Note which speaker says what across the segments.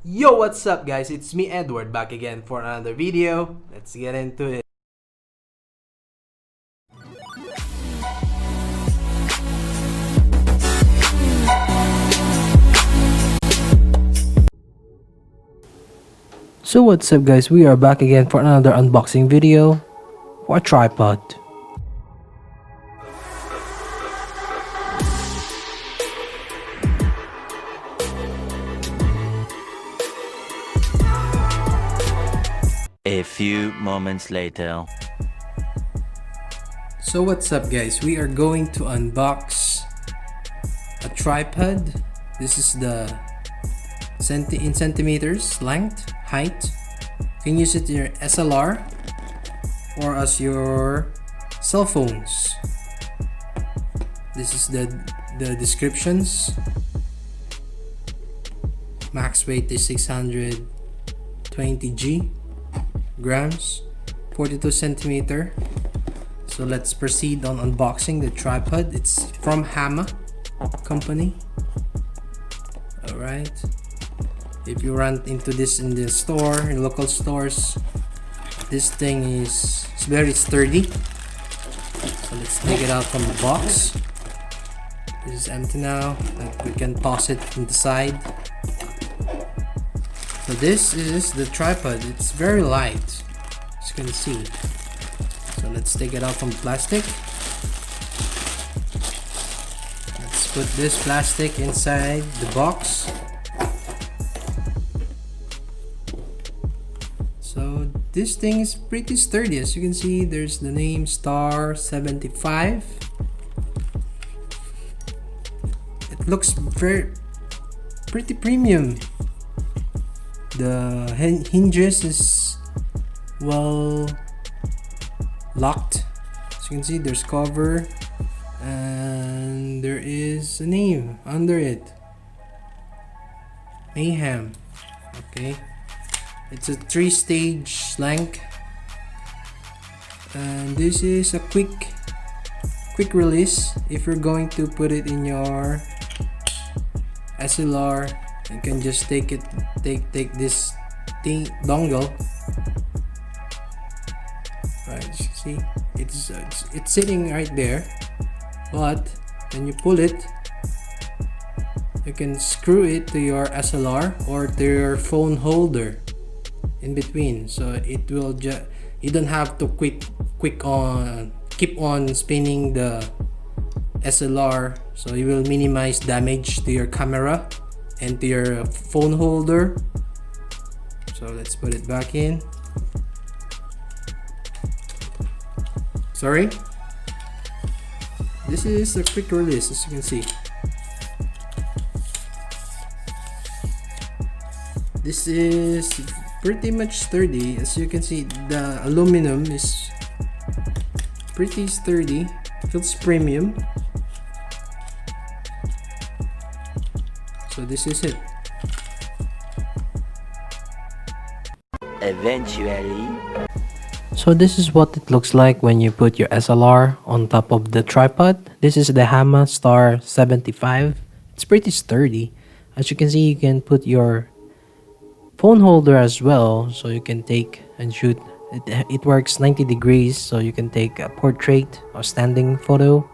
Speaker 1: Yo, what's up guys? It's me Edward back again for another video. Let's get into it. So what's up guys, we are back again for another unboxing video for a tripod.
Speaker 2: A few moments later.
Speaker 1: So what's up guys, we are going to unbox a tripod. This is the in centimeters length, height. You can use it in your SLR or as your cell phones. This is the descriptions. Max weight is 620 grams, 42 centimeter. So let's proceed on unboxing the tripod. It's from Hama company. Alright, if you run into this in the store, in local stores, this thing is very sturdy. So let's take it out from the box. This is empty now. We can toss it in the side. So this is the tripod. It's very light, as you can see. So let's take it out from the plastic. Let's put this plastic inside the box. So this thing is pretty sturdy. As you can see, there's the name star75. It looks pretty premium. The hinges is well locked. As you can see, there's cover and there is a name under it, Mayhem. Okay, it's a 3-stage length, and this is a quick release. If you're going to put it in your SLR, you can just take this dongle. Right, you see, it's sitting right there, but when you pull it, you can screw it to your SLR or to your phone holder in between. So it will you don't have to keep on spinning the SLR. So you will minimize damage to your camera and to your phone holder. So let's put it back in. Sorry, this is a quick release. As you can see, this is pretty much sturdy. As you can see, the aluminum is pretty sturdy. Feels premium. So this is it.
Speaker 2: Eventually.
Speaker 1: So this is what it looks like when you put your SLR on top of the tripod. This is the Hama star75. It's pretty sturdy. As you can see, you can put your phone holder as well, so you can take and shoot. It works 90 degrees, so you can take a portrait or standing photo.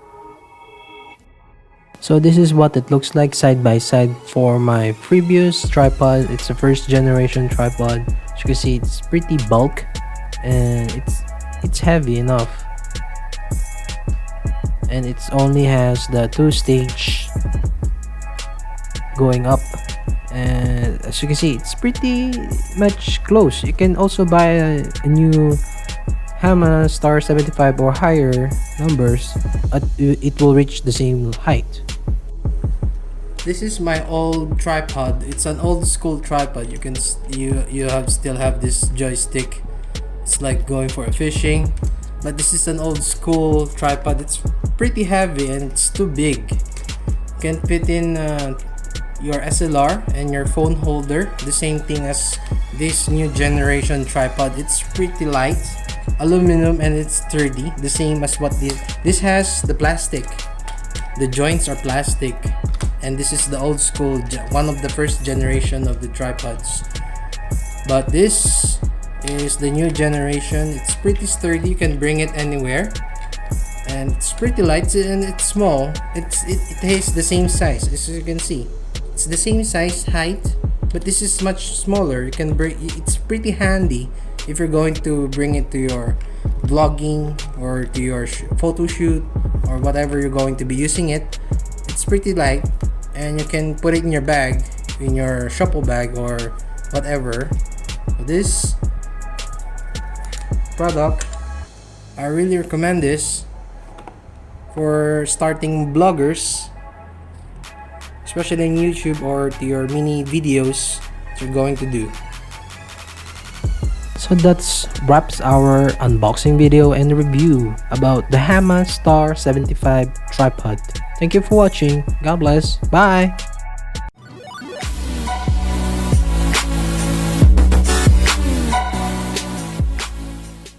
Speaker 1: So this is what it looks like side by side for my previous tripod. It's a first generation tripod. As you can see, it's pretty bulk and it's heavy enough, and it only has the 2-stage going up, and as you can see, it's pretty much close. You can also buy a new Hama star75 or higher numbers. It will reach the same height. This is my old tripod. It's an old school tripod. You still have this joystick. It's like going for a fishing, but this is an old school tripod. It's pretty heavy and it's too big. You can fit in your SLR and your phone holder. The same thing as this new generation tripod. It's pretty light, aluminum, and it's sturdy. The same as what this has. The plastic. The joints are plastic. and this is the old school, one of the first generation of the tripods. But this is the new generation. It's pretty sturdy, you can bring it anywhere, and it's pretty light and it's small. It has the same size as you can see. It's the same size height, but this is much smaller. You can bring, it's pretty handy if you're going to bring it to your vlogging or to your photo shoot or whatever you're going to be using it. It's pretty light and you can put it in your bag, in your shuffle bag or whatever. This product, I really recommend this for starting bloggers, especially in YouTube or to your mini videos that you're going to do. So that's wraps our unboxing video and review about the Hama Star 75 tripod. Thank you for watching. God bless. Bye.